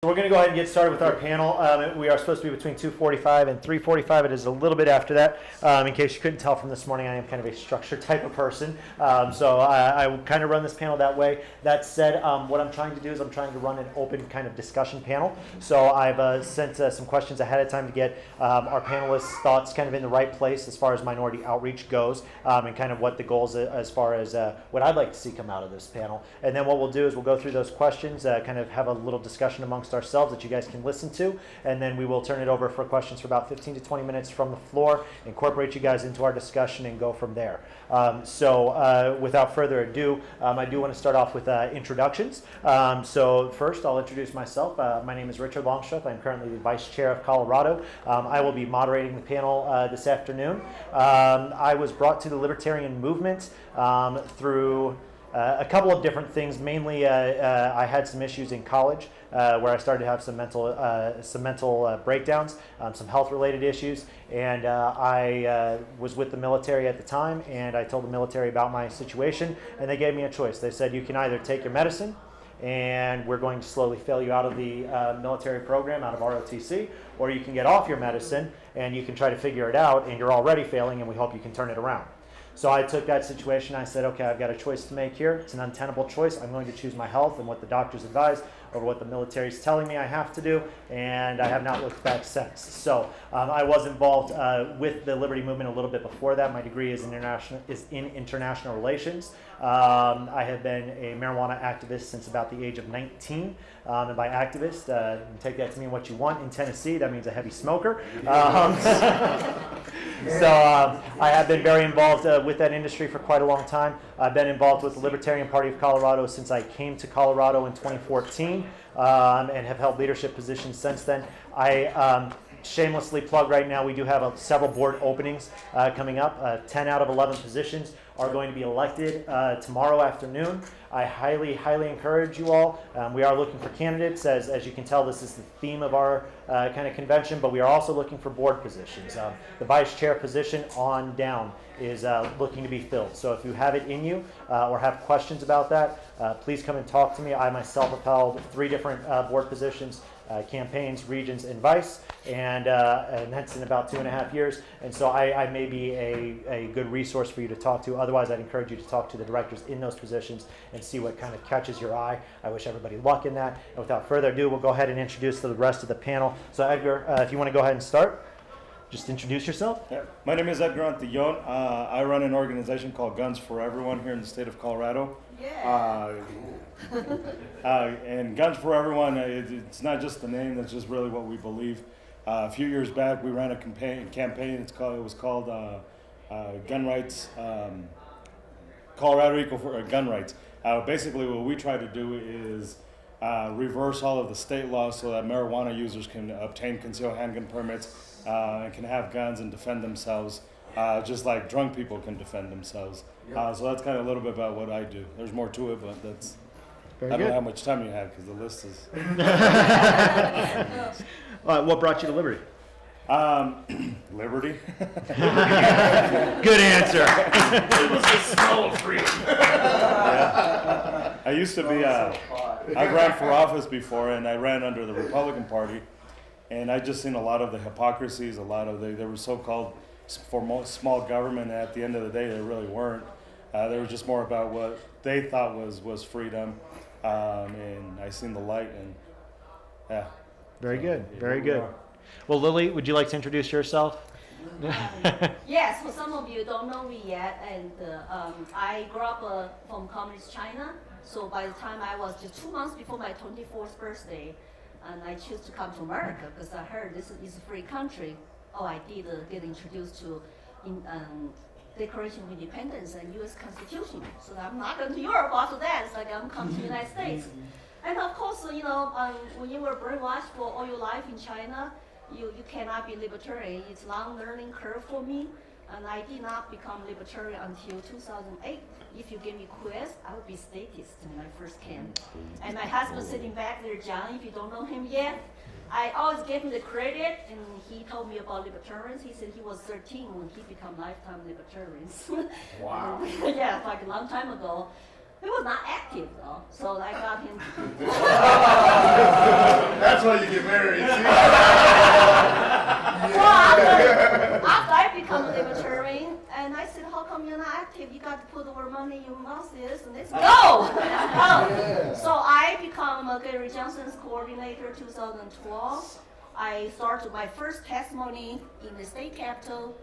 We're going to go ahead and get started with our panel. We are supposed to be between 2:45 and 3:45. It is a little bit after that. In case you couldn't tell from this morning, I am kind of a structured type of person. So I kind of run this panel that way. That said, what I'm trying to do is I'm trying to run an open kind of discussion panel. So I've sent some questions ahead of time to get our panelists' thoughts kind of in the right place as far as minority outreach goes, and kind of what the goals as far as what I'd like to see come out of this panel. And then what we'll do is we'll go through those questions, kind of have a little discussion amongst ourselves that you guys can listen to, and then we will turn it over for questions for about 15 to 20 minutes from the floor, incorporate you guys into our discussion, and go from there. So without further ado, I do want to start off with introductions. So first, I'll introduce myself. My name is Richard Longstreth. I'm currently the Vice Chair of Colorado. I will be moderating the panel this afternoon. I was brought to the Libertarian movement through a couple of different things. Mainly, I had some issues in college where I started to have some mental breakdowns, some health-related issues, and I was with the military at the time, and I told the military about my situation, and they gave me a choice. They said, you can either take your medicine, and we're going to slowly fail you out of the military program, out of ROTC, or you can get off your medicine, and you can try to figure it out, and you're already failing, and we hope you can turn it around. So I took that situation. I said, okay, I've got a choice to make here. It's an untenable choice. I'm going to choose my health and what the doctors advise over what the military is telling me I have to do, and I have not looked back since. So I was involved with the Liberty Movement a little bit before that. My degree is in international relations. I have been a marijuana activist since about the age of 19. And by activist, take that to mean what you want. In Tennessee, that means a heavy smoker. So I have been very involved with that industry for quite a long time. I've been involved with the Libertarian Party of Colorado since I came to Colorado in 2014, and have held leadership positions since then. I shamelessly plug right now, we do have several board openings coming up. 10 out of 11 positions are going to be elected tomorrow afternoon. I highly, highly encourage you all. We are looking for candidates. As you can tell, this is the theme of our kind of convention, but we are also looking for board positions. The vice chair position on down is looking to be filled. So if you have it in you or have questions about that, please come and talk to me. I myself have held 3 different board positions, campaigns, regions, and vice, and that's in about 2.5 years. And so I may be a good resource for you to talk to. Otherwise, I'd encourage you to talk to the directors in those positions and see what kind of catches your eye. I wish everybody luck in that. And without further ado, we'll go ahead and introduce the rest of the panel. So Edgar, if you want to go ahead and start, just introduce yourself. Yeah. My name is Edgar Antillon. I run an organization called Guns for Everyone here in the state of Colorado. Yeah. And Guns for Everyone, it's not just the name, that's just really what we believe. A few years back, we ran a campaign. It was called Gun Rights, Colorado Equal for Gun Rights. Basically, what we try to do is reverse all of the state laws so that marijuana users can obtain concealed handgun permits and can have guns and defend themselves, just like drunk people can defend themselves. So that's kind of a little bit about what I do. There's more to it, but that's... Very I don't good. know how much time you have because the list is... What brought you to Liberty? Liberty. Good answer. It was the smell of freedom. Yeah. I used to be, I ran for office before, and I ran under the Republican Party, and I just seen a lot of the hypocrisies, they were so-called for small government, and at the end of the day, they really weren't. They were just more about what they thought was freedom, and I seen the light, and yeah. Very good, very good. Well, Lily, would you like to introduce yourself? Yes, for some of you don't know me yet, and I grew up from communist China. So by the time I was just 2 months before my 24th birthday, and I chose to come to America because I heard this is a free country. Oh, I did get introduced to Declaration of Independence and U.S. Constitution. So I'm not going to Europe after that. It's like I'm coming to the United States. And of course, when you were brainwashed for all your life in China, you cannot be libertarian. It's a long learning curve for me, and I did not become libertarian until 2008. If you give me a quiz, I would be statist when I first came. And my husband sitting back there, John, if you don't know him yet, I always gave him the credit, and he told me about libertarians. He said he was 13 when he became lifetime libertarians. Wow. Yeah, like a long time ago. He was not active though, so I got him. That's why you get married. Well, after I become a libertarian, and I said, how come you're not active? You got to put more money in your mouth, and let's go. So I become Gary Johnson's coordinator 2012. I started my first testimony in the state capitol,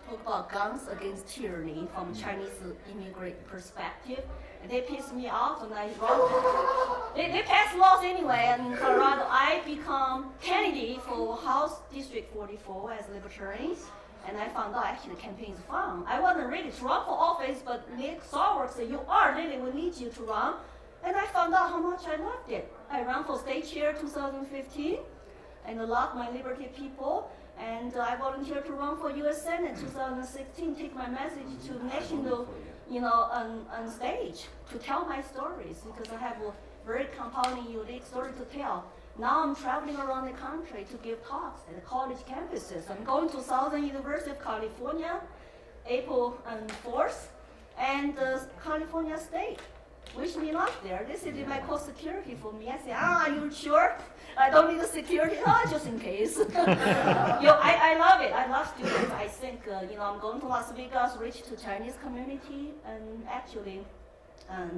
talk about guns against tyranny from Chinese immigrant perspective. And they pissed me off, and I wrote. They passed laws anyway, and in Colorado, I become candidate for House District 44 as libertarian, and I found out actually the campaign is fun. I wasn't ready to run for office, but Nick Sarwark said, you are ready, we need you to run. And I found out how much I loved it. I ran for state chair 2015, and a lot of my liberty people, and I volunteered to run for U.S. Senate 2016, take my message to national, on stage to tell my stories, because I have a very compelling, unique story to tell. Now I'm traveling around the country to give talks at the college campuses. I'm going to Southern University of California, April 4th, and California State. Wish me luck there. This is my co-security for me. I say, are you sure? I don't need the security. Oh, just in case. I love it. I love students. I think, I'm going to Las Vegas, reach to Chinese community, and actually,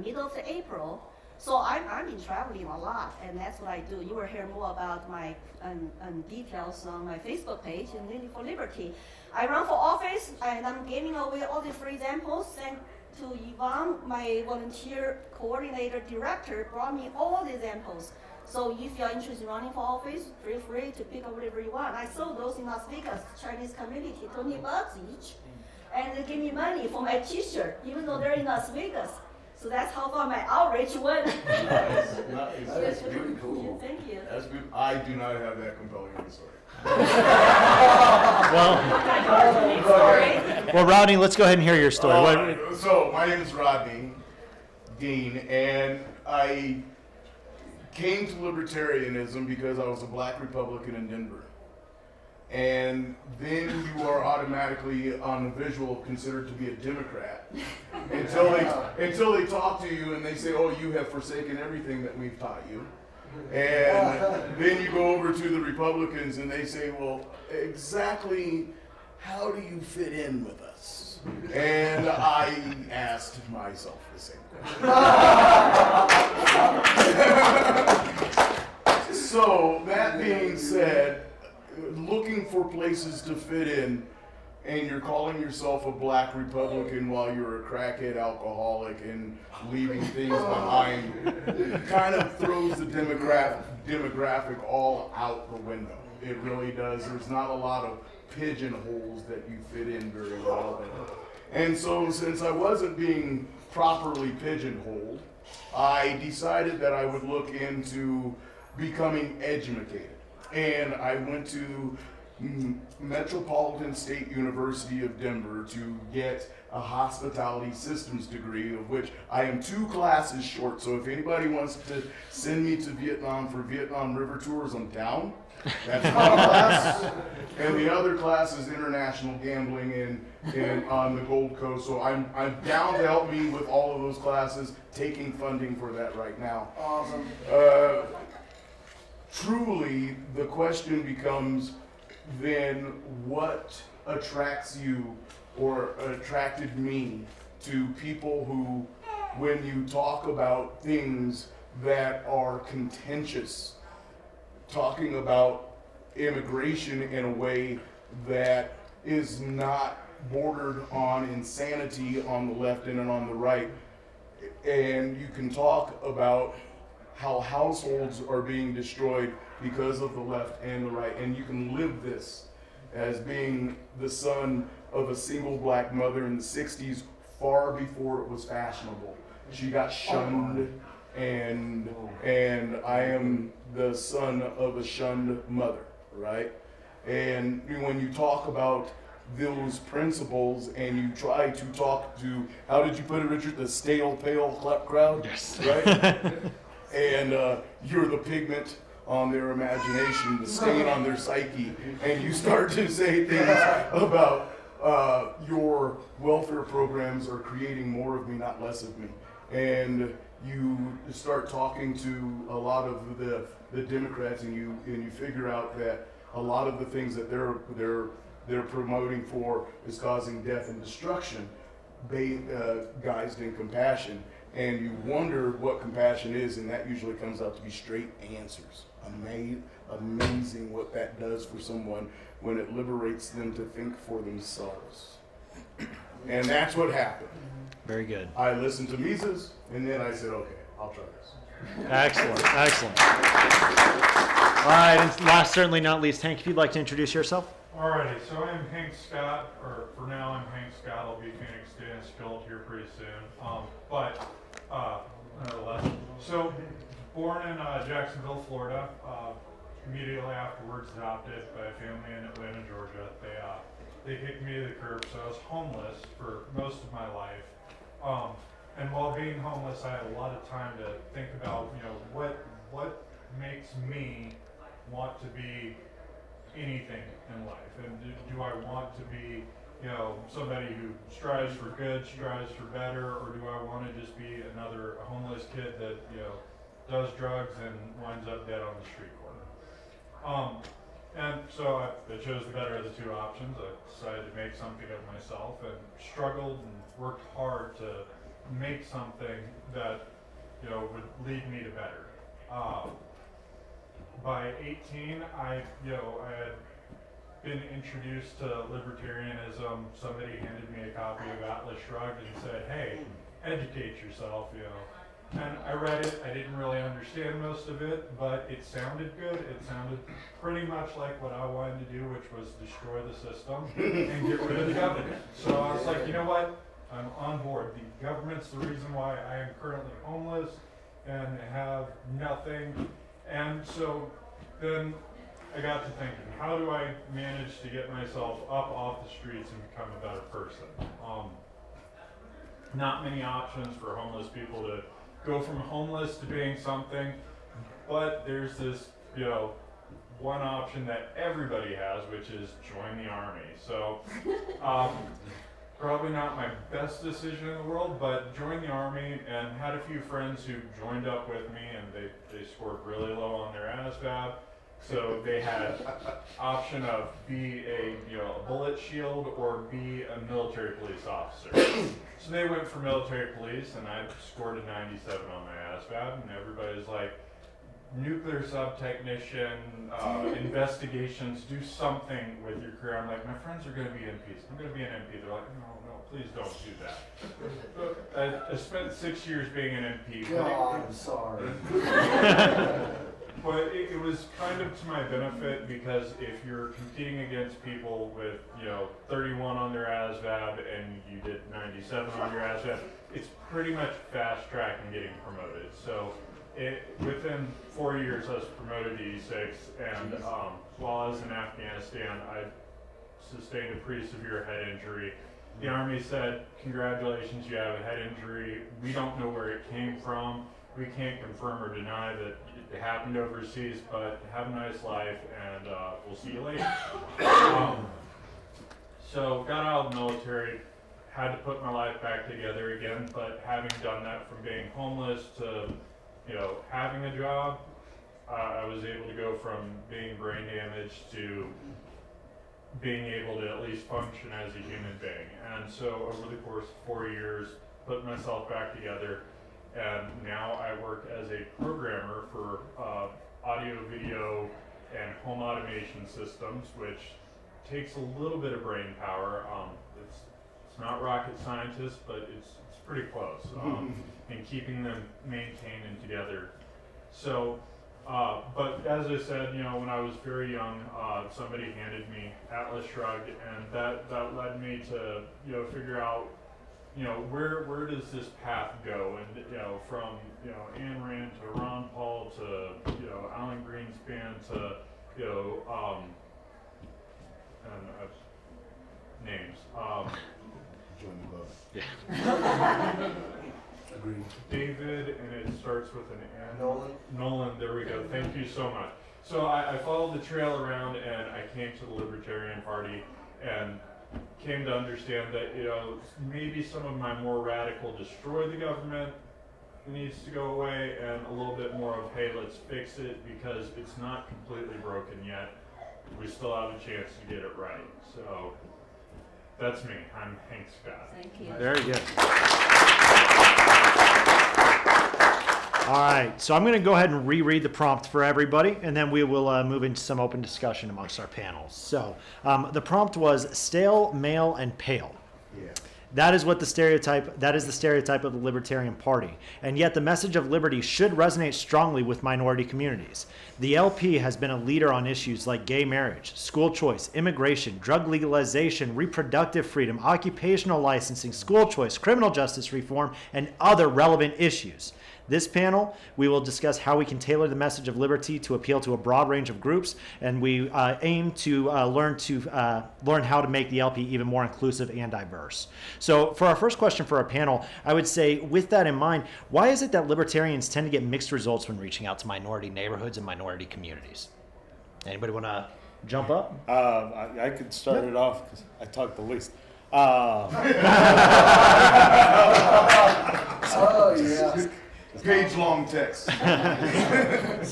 middle of April. So I've been traveling a lot, and that's what I do. You will hear more about my details on my Facebook page, and Lily for Liberty. I run for office, and I'm giving away all the free examples. Thanks to Yvonne, my volunteer coordinator director, brought me all the examples. So if you're interested in running for office, feel free to pick up whatever you want. I sold those in Las Vegas, Chinese community, $20 each. And they gave me money for my t-shirt, even though they're in Las Vegas. So that's how far my outreach went. That's pretty cool. Thank you. That's good. I do not have that compelling of a story. Well, Rodney, let's go ahead and hear your story. So my name is Rodney Dean, and I came to libertarianism because I was a black Republican in Denver. And then you are automatically, on the visual, considered to be a Democrat until they talk to you and they say, oh, you have forsaken everything that we've taught you. And then you go over to the Republicans and they say, well, exactly how do you fit in with us? And I asked myself the same question. So, that being said, looking for places to fit in, and you're calling yourself a black Republican while you're a crackhead alcoholic and leaving things behind, kind of throws the demographic all out the window. It really does. There's not a lot of pigeonholes that you fit in very well in. And so since I wasn't being properly pigeonholed, I decided that I would look into becoming educated. And I went to Metropolitan State University of Denver to get a hospitality systems degree, of which I am 2 classes short. So if anybody wants to send me to Vietnam for Vietnam River tours, I'm down. That's one class. And the other class is international gambling in on the Gold Coast. So I'm down to help me with all of those classes, taking funding for that right now. Awesome. Truly, the question becomes then what attracts you or attracted me to people who, when you talk about things that are contentious, talking about immigration in a way that is not bordered on insanity on the left and on the right, and you can talk about how households are being destroyed because of the left and the right, and you can live this as being the son of a single black mother in the 60s, far before it was fashionable. She got shunned, and I am the son of a shunned mother, right? And when you talk about those principles and you try to talk to, how did you put it, Richard, the stale, pale crowd? Yes. Right? And you're the pigment on their imagination, the stain on their psyche, and you start to say things about your welfare programs are creating more of me, not less of me. and you start talking to a lot of the Democrats, and you figure out that a lot of the things that they're promoting for is causing death and destruction, guised in compassion. And you wonder what compassion is, and that usually comes out to be straight answers. Amazing what that does for someone when it liberates them to think for themselves. And that's what happened. Very good. I listened to Mises, and then I said, okay, I'll try this. Excellent, excellent. All right, and last, certainly not least, Hank, if you'd like to introduce yourself. Alrighty, so I'm Hank Scott, or for now I'm Hank Scott. I'll be Phoenix Dan Skilled here pretty soon. Nonetheless, so born in Jacksonville, Florida. Immediately afterwards, adopted by a family in Atlanta, Georgia. They kicked me to the curb, so I was homeless for most of my life. And while being homeless, I had a lot of time to think about, what makes me want to be anything in life, and do I want to be, somebody who strives for good, strives for better, or do I want to just be another homeless kid that does drugs and winds up dead on the street corner? And so I chose the better of the two options. I decided to make something of myself, and struggled and worked hard to make something that would lead me to better. By 18, I had been introduced to libertarianism. Somebody handed me a copy of Atlas Shrugged and said, "Hey, educate yourself." And I read it. I didn't really understand most of it, but it sounded good. It sounded pretty much like what I wanted to do, which was destroy the system and get rid of the government. So I was like, you know what? I'm on board. The government's the reason why I am currently homeless and have nothing. And so then I got to thinking, how do I manage to get myself up off the streets and become a better person? Not many options for homeless people to go from homeless to being something, but there's this, one option that everybody has, which is join the army. So, probably not my best decision in the world, but joined the army and had a few friends who joined up with me, and they scored really low on their ASVAB. So they had option of be a bullet shield or be a military police officer. So they went for military police, and I scored a 97 on my ASVAB, and everybody's like, nuclear sub technician, investigations, do something with your career. I'm like, my friends are going to be MPs. I'm going to be an MP. They're like, no, please don't do that. I spent 6 years being an MP. God, I'm sorry. But it was kind of to my benefit, because if you're competing against people with 31 on their ASVAB and you did 97 on your ASVAB, it's pretty much fast track and getting promoted. So within 4 years, I was promoted to E6, and while I was in Afghanistan, I sustained a pretty severe head injury. The Army said, "Congratulations, you have a head injury. We don't know where it came from. We can't confirm or deny that it happened overseas, but have a nice life, and we'll see you later." So got out of the military, had to put my life back together again, but having done that from being homeless to having a job, I was able to go from being brain damaged to being able to at least function as a human being. And so over the course of 4 years, put myself back together, and now I work as a programmer for audio, video, and home automation systems, which takes a little bit of brain power. It's not rocket scientist, but it's pretty close in keeping them maintained and together. So, but as I said, when I was very young, somebody handed me Atlas Shrugged, and that led me to figure out where does this path go, and from Ayn Rand to Ron Paul to Alan Greenspan to names. Join the club. Yeah. Agreed. David, and it starts with an N. Nolan. There we go. Thank you so much. So I followed the trail around, and I came to the Libertarian Party, and came to understand that maybe some of my more radical destroy the government needs to go away, and a little bit more of, hey, let's fix it because it's not completely broken yet. We still have a chance to get it right. So that's me. I'm Hank Scott. Thank you. Very good. All right, so I'm going to go ahead and reread the prompt for everybody, and then we will move into some open discussion amongst our panels. So the prompt was stale, male, and pale. Yeah. That is the stereotype of the Libertarian Party. And yet the message of liberty should resonate strongly with minority communities. The LP has been a leader on issues like gay marriage, school choice, immigration, drug legalization, reproductive freedom, occupational licensing, school choice, criminal justice reform, and other relevant issues. This panel, we will discuss how we can tailor the message of liberty to appeal to a broad range of groups, and we aim to learn how to make the LP even more inclusive and diverse. So for our first question for our panel, I would say, with that in mind, why is it that libertarians tend to get mixed results when reaching out to minority neighborhoods and minority communities? Anybody want to jump up? I could start it off because I talk the least. Oh, yeah. Page-long text. I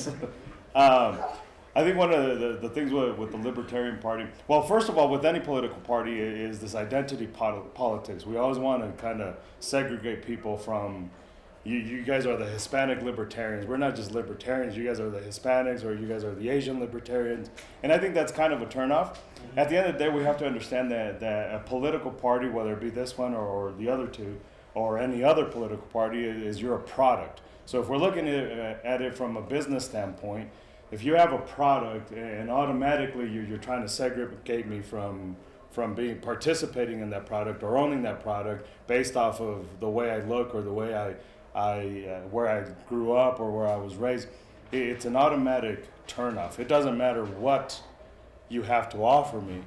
think one of the things with the Libertarian Party, well, first of all, with any political party is this identity politics. We always want to kind of segregate people from, you guys are the Hispanic Libertarians. We're not just Libertarians. You guys are the Hispanics, or you guys are the Asian Libertarians. And I think that's kind of a turnoff. At the end of the day, we have to understand that a political party, whether it be this one or the other two, or any other political party, is you're a product. So if we're looking at it from a business standpoint, if you have a product and automatically you're trying to segregate me from participating in that product or owning that product based off of the way I look or the way where I grew up or where I was raised, it's an automatic turnoff. It doesn't matter what you have to offer me,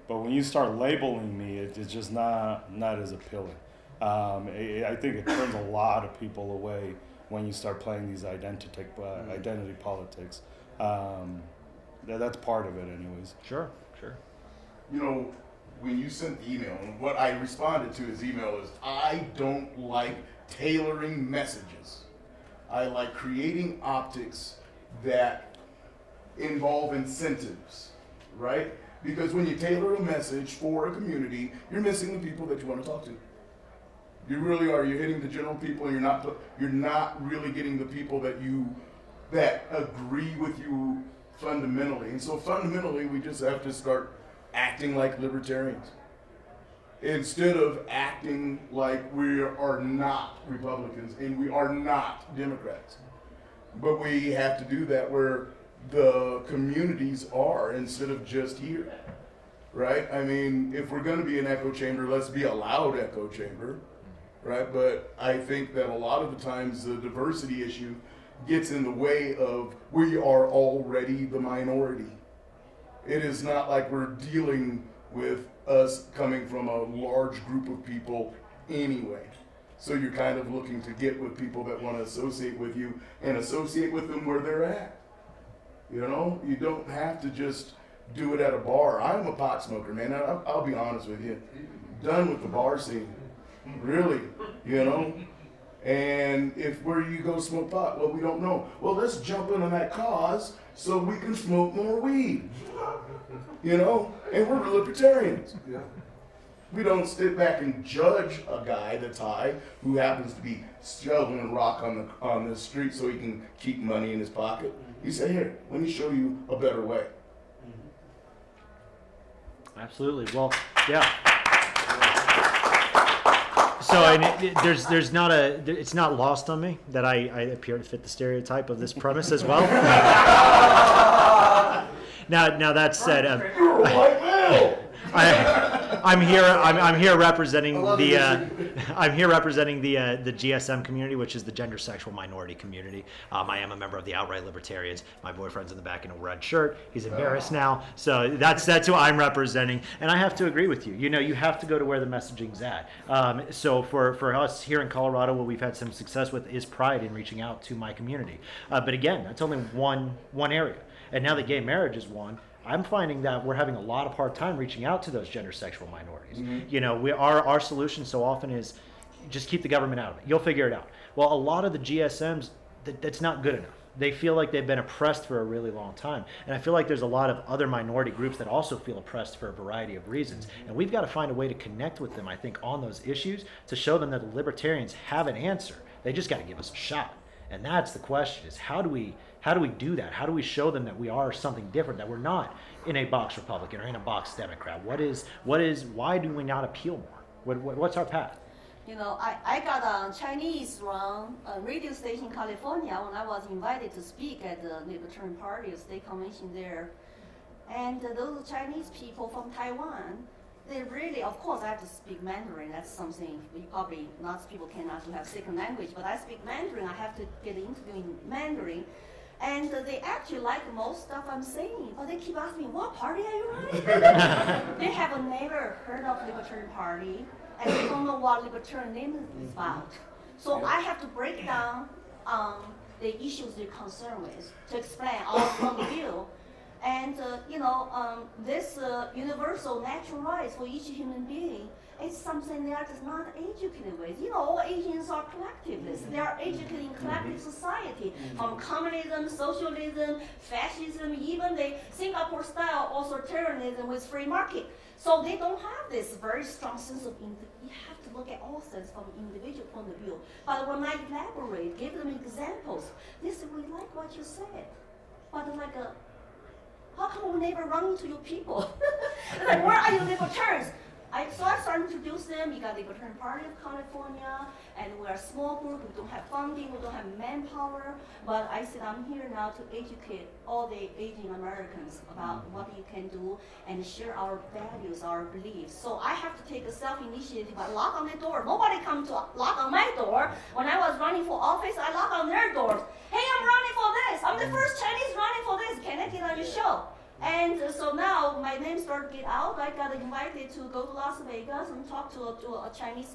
but when you start labeling me, it's just not as appealing. I think it turns a lot of people away when you start playing these identity politics. That's part of it anyways. Sure. You know, when you sent the email, and what I responded to his email is, I don't like tailoring messages. I like creating optics that involve incentives, right? Because when you tailor a message for a community, you're missing the people that you want to talk to. You really are. You're hitting the general people, and you're not really getting the people that agree with you fundamentally. And so fundamentally, we just have to start acting like libertarians instead of acting like we are not Republicans and we are not Democrats. But we have to do that where the communities are instead of just here, right? I mean, if we're going to be an echo chamber, let's be a loud echo chamber. Right, but I think that a lot of the times the diversity issue gets in the way of we are already the minority. It is not like we're dealing with us coming from a large group of people anyway. So you're kind of looking to get with people that want to associate with you and associate with them where they're at. You know, you don't have to just do it at a bar. I'm a pot smoker, man. I'll be honest with you. Done with the bar scene. Really, you know? And where you go smoke pot? Well, we don't know. Well, let's jump in on that cause so we can smoke more weed. You know? And we're libertarians. Yeah. We don't sit back and judge a guy that's high who happens to be shoveling rock on the street so he can keep money in his pocket. You say, here, let me show you a better way. Absolutely. Well, yeah. So there's not it's not lost on me that I appear to fit the stereotype of this premise as well. Now that said, I'm here representing the GSM community, which is the gender sexual minority community. I am a member of the outright libertarians. My boyfriend's in the back in a red shirt. He's embarrassed now. So that's who I'm representing. And I have to agree with you. You know, you have to go to where the messaging's at. So for us here in Colorado, what we've had some success with is pride in reaching out to my community. But again, that's only one area. And now that gay marriage is one, I'm finding that we're having a lot of hard time reaching out to those gender sexual minorities. Mm-hmm. You know, our solution so often is just keep the government out of it. You'll figure it out. Well, a lot of the GSMs, that's not good enough. They feel like they've been oppressed for a really long time. And I feel like there's a lot of other minority groups that also feel oppressed for a variety of reasons. And we've got to find a way to connect with them, I think, on those issues to show them that the libertarians have an answer. They just got to give us a shot. And that's the question, is how do we do that? How do we show them that we are something different, that we're not in a box Republican or in a box Democrat? Why do we not appeal more? What's our path? You know, I got a Chinese run radio station in California when I was invited to speak at the Libertarian Party State Convention there. And those Chinese people from Taiwan, they really, of course, I have to speak Mandarin. That's something probably lots of people cannot have second language, but I speak Mandarin. I have to get interviewed in Mandarin. And they actually like most stuff I'm saying, but they keep asking me, what party are you running? They have never heard of Libertarian Party, and they don't know what libertarianism is about. So I have to break down the issues they're concerned with to explain our point of view. And this universal natural rights for each human being is something they are just not educated with. You know, all Asians are collectivists. They are educated in collective society, from communism, socialism, fascism, even the Singapore-style authoritarianism with free market. So they don't have this very strong sense of you have to look at all things from individual point of view. But when I elaborate, give them examples, they say, we like what you said. But how come we never run into your people? Like, where are your libertarians? So I started to introduce them. You got the Libertarian Party of California, and we're a small group. We don't have funding, we don't have manpower. But I said I'm here now to educate all the aging Americans about what you can do and share our values, our beliefs. So I have to take a self-initiative. I knock on the door. Nobody come to knock on my door. When I was running for office, I knock on their doors. Hey, I'm running for this. I'm the first Chinese running for this. Can I get on your show? And so now my name started to get out. I got invited to go to Las Vegas and talk to a Chinese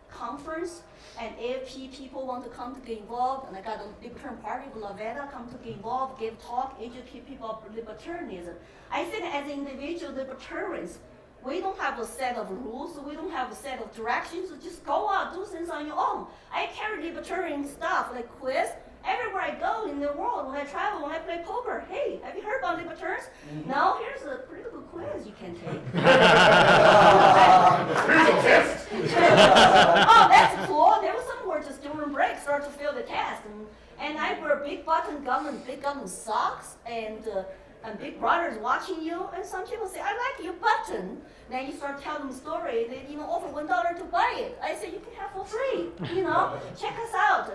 conference. And AFP people want to come to get involved. And I got the Libertarian Party of Laveda come to get involved, give talk, educate people about libertarianism. I think as individual libertarians, we don't have a set of rules. We don't have a set of directions. So just go out, do things on your own. I carry libertarian stuff like quiz. Everywhere I go in the world, when I travel, when I play poker, hey, have you heard about libertarians? No, here's a pretty good quiz you can take. Oh, that's cool. There was some who were just during break start to fill the test. And I wear big button socks, and Big Brother's watching you. And some people say, I like your button. Then you start telling them a story. They offer $1 to buy it. I say, you can have for free. Check us out.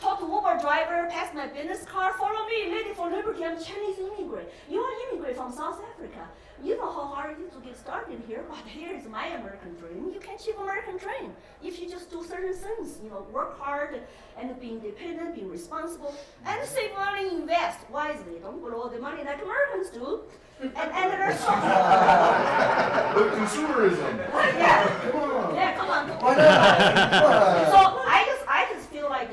Talk to Uber driver, pass my business card, follow me, Lady for Liberty, I'm a Chinese immigrant. You are an immigrant from South Africa. You know how hard it is to get started here, but here is my American dream. You can achieve American dream if you just do certain things. Work hard and be independent, be responsible, and save money, invest wisely. Don't blow the money like Americans do. And there's But consumerism. Yeah. Come on. Yeah, come on. Why not? So I just feel like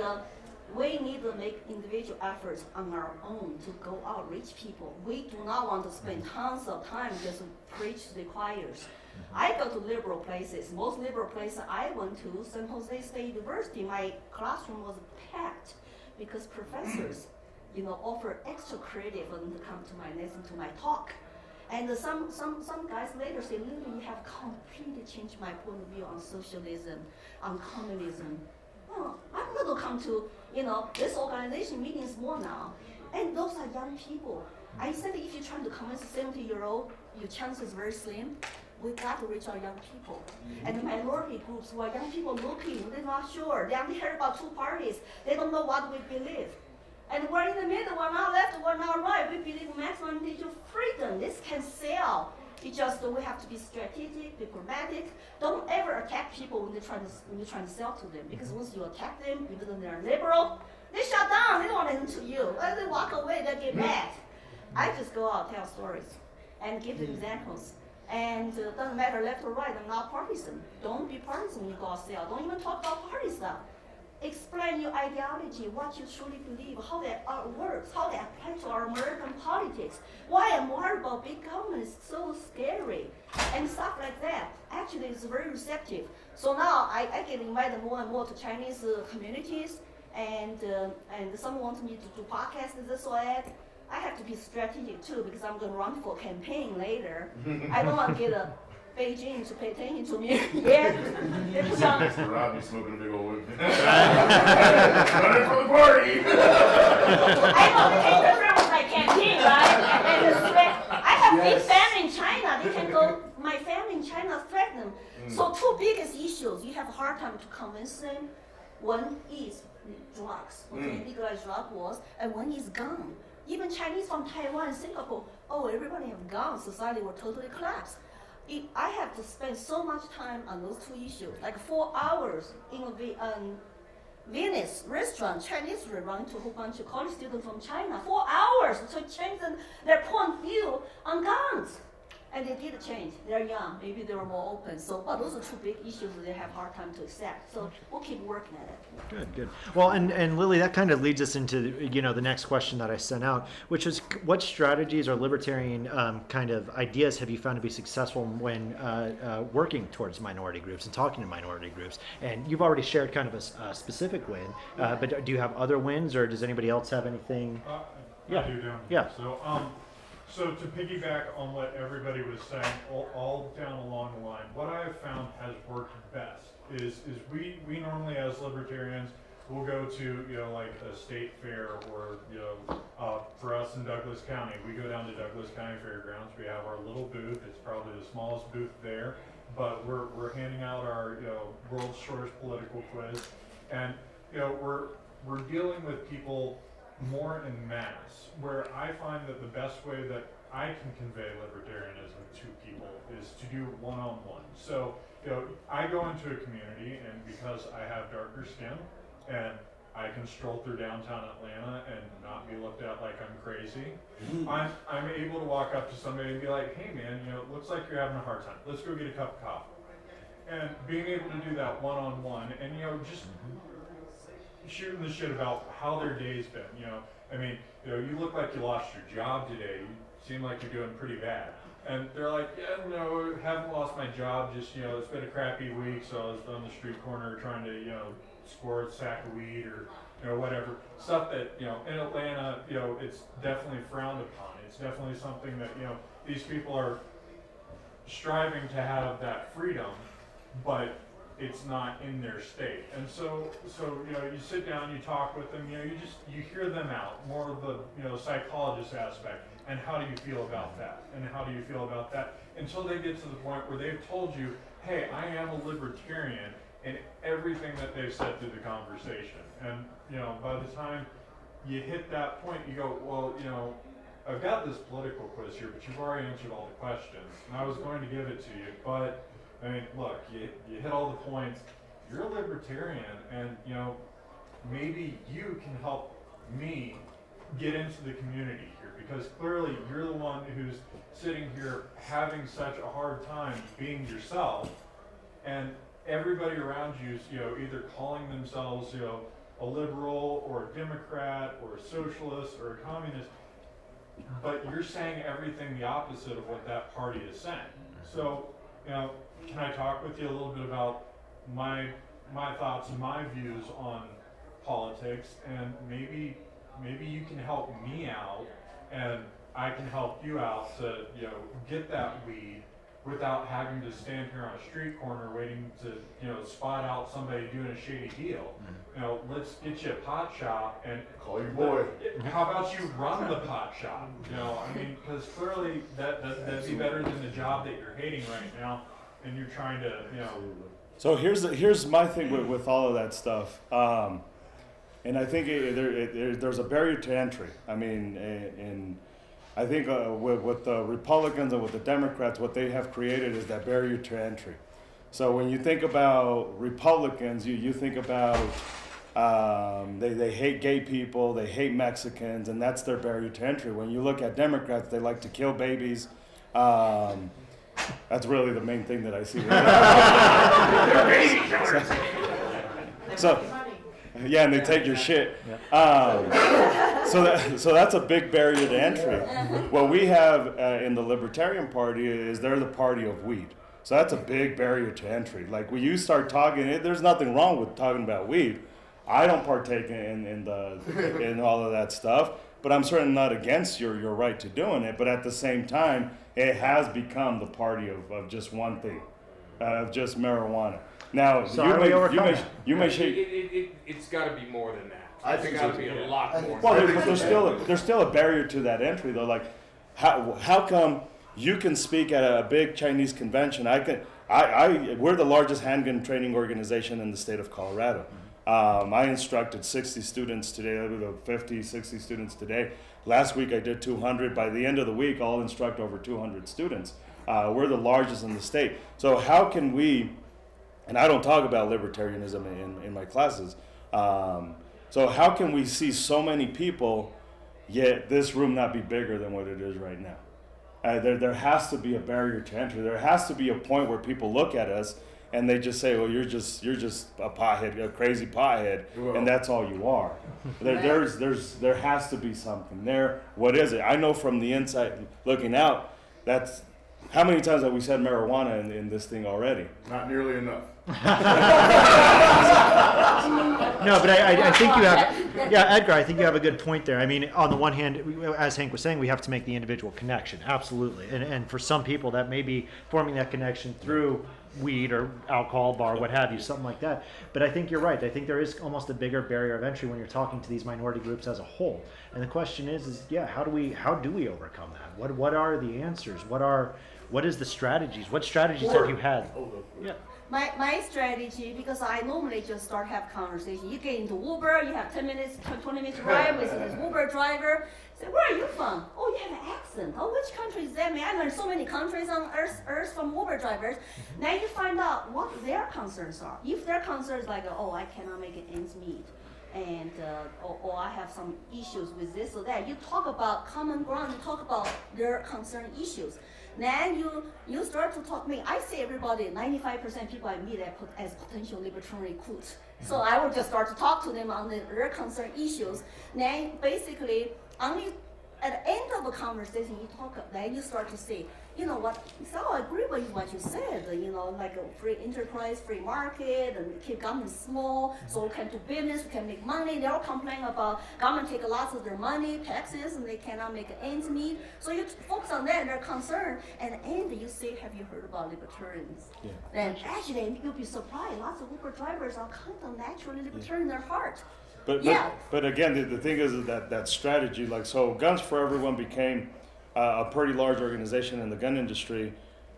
we need to make individual efforts on our own to go out, reach people. We do not want to spend tons of time just to preach to the choirs. I go to liberal places. Most liberal places I went to, San Jose State University, my classroom was packed because professors, offer extra credit for them to come to my lesson, to my talk. And some guys later say, Lily, you have completely changed my point of view on socialism, on communism. Well, I'm going to come to, this organization meetings more now. And those are young people. I said if you're trying to convince a 70-year-old, your chance is very slim. We got to reach our young people. And the minority groups who are young people looking, they're not sure. They only heard about two parties. They don't know what we believe. And we're in the middle, we're not left, we're not right. We believe maximum individual freedom. This can sell. It's just we have to be strategic, diplomatic. Don't ever attack people when you're trying to sell to them. Because once you attack them, even though they're liberal, they shut down. They don't want to listen to you. When they walk away, they get mad. I just go out, tell stories, and give them examples. And it doesn't matter left or right. I'm not partisan. Don't be partisan when you go out sell. Don't even talk about party stuff. explain your ideology, what you truly believe, how that works, how that applies to our American politics. Why I'm worried about big government is so scary and stuff like that. Actually, it's very receptive. So now I get invited more and more to Chinese communities, and some want me to do podcasts and this or that. I have to be strategic too because I'm going to run for campaign later. I don't want to get a Beijing to pay attention to me. Yeah. Mr. Robbie smoking a big old whip. Running for the party. I know they can interfere with my campaign, right? And the threat. I have big family in China. They can go. My family in China threaten them. So two biggest issues you have a hard time to convince them. One is drugs, okay, legalized drug wars, and one is gun. Even Chinese from Taiwan and Singapore, oh, everybody have guns, society will totally collapse. I have to spend so much time on those two issues, like 4 hours in a Venice restaurant, Chinese restaurant, to a whole bunch of college students from China, 4 hours to change their point of view on guns. And they did change. They're young. Maybe they were more open. So, but those are two big issues that they have a hard time to accept. So we'll keep working at it. Good. Well, and Lily, that kind of leads us into the next question that I sent out, which is what strategies or libertarian kind of ideas have you found to be successful when working towards minority groups and talking to minority groups? And you've already shared kind of a specific win, but do you have other wins, or does anybody else have anything? I do down Yeah. here. So to piggyback on what everybody was saying, all down along the line, what I have found has worked best is we normally as libertarians will go to like a state fair, or for us in Douglas County, we go down to Douglas County Fairgrounds. We have our little booth. It's probably the smallest booth there, but we're handing out our world's shortest political quiz, and we're dealing with people more in mass, where I find that the best way that I can convey libertarianism to people is to do one-on-one. So, I go into a community, and because I have darker skin, and I can stroll through downtown Atlanta and not be looked at like I'm crazy, I'm able to walk up to somebody and be like, hey man, it looks like you're having a hard time. Let's go get a cup of coffee. And being able to do that one-on-one, and just shooting the shit about how their day's been. You look like you lost your job today. You seem like you're doing pretty bad. And they're like, yeah, no, haven't lost my job. Just, it's been a crappy week, so I was on the street corner trying to, score a sack of weed or, whatever. Stuff that, in Atlanta, it's definitely frowned upon. It's definitely something that, these people are striving to have that freedom, but it's not in their state. And so you sit down, you talk with them, you hear them out, more of the psychologist aspect, and how do you feel about that, and how do you feel about that, until they get to the point where they've told you, hey, I am a libertarian, in everything that they've said through the conversation. And by the time you hit that point, you go, well, I've got this political quiz here, but you've already answered all the questions, and I was going to give it to you, but look, you hit all the points. You're a libertarian, and maybe you can help me get into the community here, because clearly you're the one who's sitting here having such a hard time being yourself, and everybody around you is either calling themselves a liberal or a Democrat or a socialist or a communist, but you're saying everything the opposite of what that party is saying. So can I talk with you a little bit about my thoughts and my views on politics, and maybe you can help me out, and I can help you out to get that weed without having to stand here on a street corner waiting to spot out somebody doing a shady deal. Let's get you a pot shop, and Call your boy. how about you run the pot shop? Because clearly that'd be better than the job that you're hating right now, and you're trying to, So here's my thing with all of that stuff, and I think there's a barrier to entry. And I think with the Republicans and with the Democrats, what they have created is that barrier to entry. So when you think about Republicans, you think about they hate gay people, they hate Mexicans, and that's their barrier to entry. When you look at Democrats, they like to kill babies. That's really the main thing that I see. Yeah, and they take your shit. So that's a big barrier to entry. What we have in the Libertarian Party is they're the party of weed. So that's a big barrier to entry. Like when you start talking, there's nothing wrong with talking about weed. I don't partake in all of that stuff, but I'm certainly not against your right to doing it. But at the same time, it has become the party of just one thing, of just marijuana. Now, So how do we overcome that? you may shake. It's got to be more than that. I think it's got so, to be yeah. a lot more. Well, there's still a barrier to that entry though. Like, how come you can speak at a big Chinese convention? We're the largest handgun training organization in the state of Colorado. I instructed 60 students today, 50, 60 students today. Last week I did 200. By the end of the week, I'll instruct over 200 students. We're the largest in the state. So how can we, and I don't talk about libertarianism in my classes, so how can we see so many people, yet this room not be bigger than what it is right now? There has to be a barrier to entry. There has to be a point where people look at us and they just say, well, you're just a pothead, a crazy pothead, and that's all you are. There has to be something there. What is it? I know from the inside looking out, that's, how many times have we said marijuana in this thing already? Not nearly enough. No, but I think you have, yeah, Edgar, I think you have a good point there. I mean, on the one hand, as Hank was saying, we have to make the individual connection, absolutely. And for some people, that may be forming that connection through weed or alcohol, bar, what have you, something like that. But I think you're right. I think there is almost a bigger barrier of entry when you're talking to these minority groups as a whole. And the question is yeah, how do we overcome that? What are the answers? What is the strategies? What strategies have you had? Yeah. My strategy, because I normally just start have conversation. You get into Uber, you have 10 minutes, 20 minutes ride with this Uber driver. Say, where are you from? Oh, you have an accent. Oh, which country is that? Man, I learned so many countries on earth from Uber drivers. Now you find out what their concerns are. If their concerns like, oh, I cannot make it ends meet, and or I have some issues with this or that. You talk about common ground. You talk about their concern issues. Then you start to talk. I say everybody, 95% people I meet as potential libertarian recruits. So I will just start to talk to them on their concern issues. Then basically, only at the end of the conversation, then you start to say, you know what, so I agree with what you said, like a free enterprise, free market, and keep government small, so we can do business, we can make money. They all complain about government take lots of their money, taxes, and they cannot make ends meet. So you focus on that, their concern, and at the end you say, have you heard about libertarians? Yeah. And actually, you'll be surprised, lots of Uber drivers are kind of naturally libertarian in their heart. But again, the thing is that strategy, like, so Guns for Everyone became a pretty large organization in the gun industry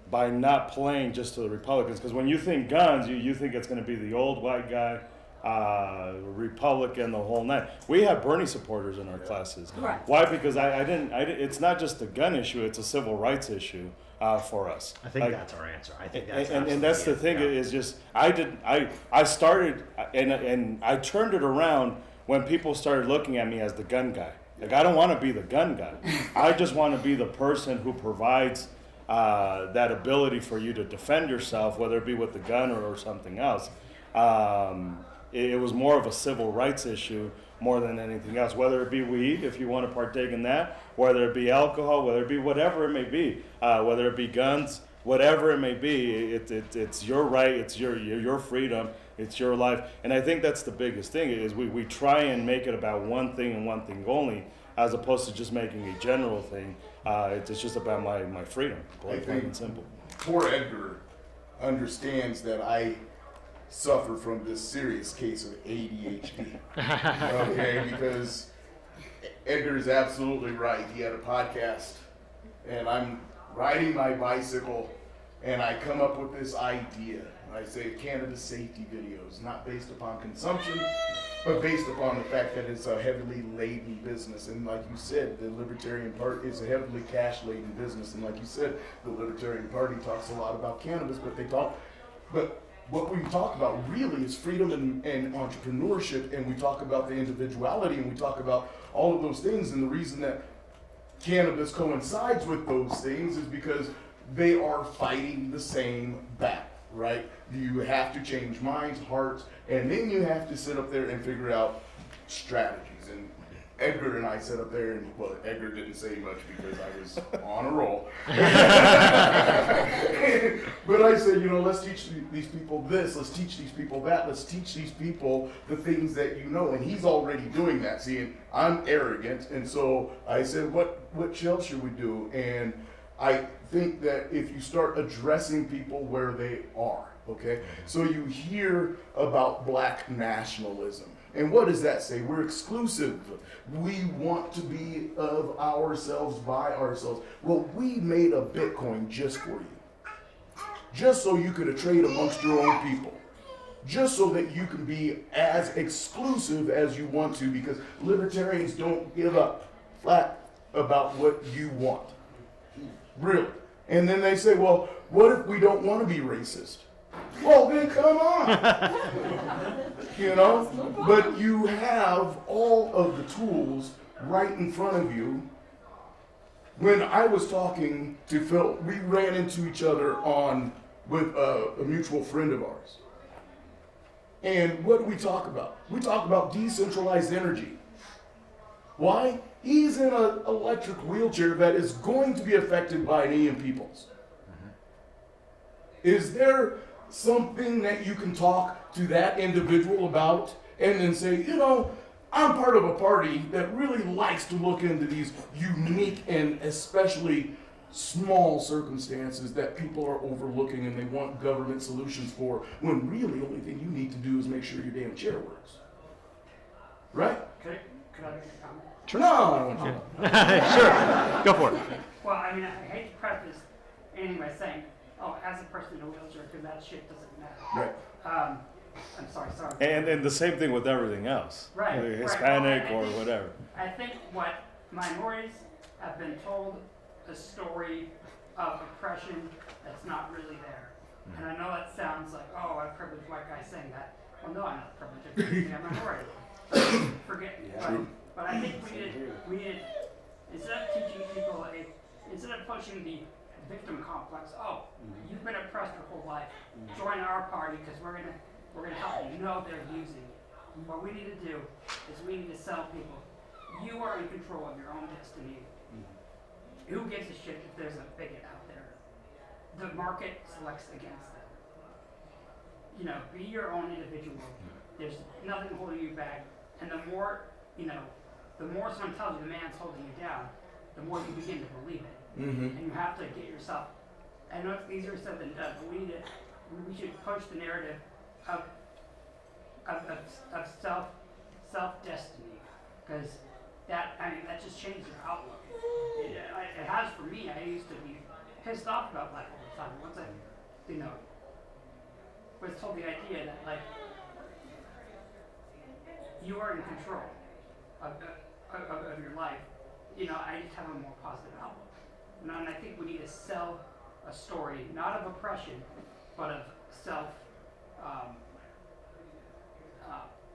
by not playing just to the Republicans. Because when you think guns, you think it's going to be the old white guy, Republican, the whole night. We have Bernie supporters in our classes. Right. Why? Because I didn't. It's not just a gun issue; it's a civil rights issue for us. I think that's our answer. I think that's and that's the thing is just I started and I turned it around when people started looking at me as the gun guy. Like, I don't want to be the gun guy. I just want to be the person who provides that ability for you to defend yourself, whether it be with the gun or something else. It was more of a civil rights issue more than anything else, whether it be weed, if you want to partake in that, whether it be alcohol, whether it be whatever it may be, whether it be guns, whatever it may be, it's your right, it's your freedom, it's your life. And I think that's the biggest thing, is we try and make it about one thing and one thing only, as opposed to just making a general thing. It's just about my freedom, plain and simple. Poor Edgar understands that I suffer from this serious case of ADHD. Okay, because Edgar is absolutely right. He had a podcast, and I'm riding my bicycle, and I come up with this idea. I say cannabis safety videos, not based upon consumption, but based upon the fact that it's a heavily laden business. And like you said, the Libertarian Party is a heavily cash-laden business. And like you said, the Libertarian Party talks a lot about cannabis, but what we talk about really is freedom and entrepreneurship, and we talk about the individuality, and we talk about all of those things. And the reason that cannabis coincides with those things is because they are fighting the same battle. right? You have to change minds, hearts, and then you have to sit up there and figure out strategies. And Edgar and I sat up there, and well, Edgar didn't say much because I was on a roll. But I said, let's teach these people this, let's teach these people that, let's teach these people the things that you know. And he's already doing that. See, and I'm arrogant, and so I said, what else should we do? And I think that if you start addressing people where they are, okay? So you hear about black nationalism. And what does that say? We're exclusive. We want to be of ourselves, by ourselves. Well, we made a Bitcoin just for you. Just so you could trade amongst your own people. Just so that you can be as exclusive as you want to, because libertarians don't give up flat about what you want. Really. And then they say, well, what if we don't want to be racist? Well, then come on. But you have all of the tools right in front of you. When I was talking to Phil, we ran into each other with a mutual friend of ours. And what do we talk about? We talk about decentralized energy. Why? He's in an electric wheelchair that is going to be affected by an EMP pulse. Is there something that you can talk to that individual about and then say, I'm part of a party that really likes to look into these unique and especially small circumstances that people are overlooking and they want government solutions for, when really the only thing you need to do is make sure your damn chair works. Right? Could I make a comment? Sure. No, I don't want you. Sure, go for it. Well, I mean, I hate to preface anything by saying, as a person in a wheelchair, because that shit doesn't matter. Right. I'm sorry. And the same thing with everything else. Right. Whether you're Hispanic Well, or whatever. I think what minorities have been told a story of oppression that's not really there. And I know that sounds like, a privileged white guy saying that. Well, no, I'm not privileged. I'm a minority. Forget me. But I think we need, instead of teaching people, instead of pushing the victim complex, you've been oppressed your whole life, join our party because we're gonna help you know they're using you. What we need to do is we need to tell people, you are in control of your own destiny. Who gives a shit if there's a bigot out there? The market selects against them. Be your own individual. There's nothing holding you back. And the more someone tells you the man's holding you down, the more you begin to believe it. Mm-hmm. And you have to get yourself, I know it's easier said than done, but we should push the narrative of self-destiny. Because that just changes your outlook. It has for me. I used to be pissed off about life all the time. Once I, was told the idea that you are in control of your life, I just have a more positive outlook. And I think we need to sell a story, not of oppression, but of self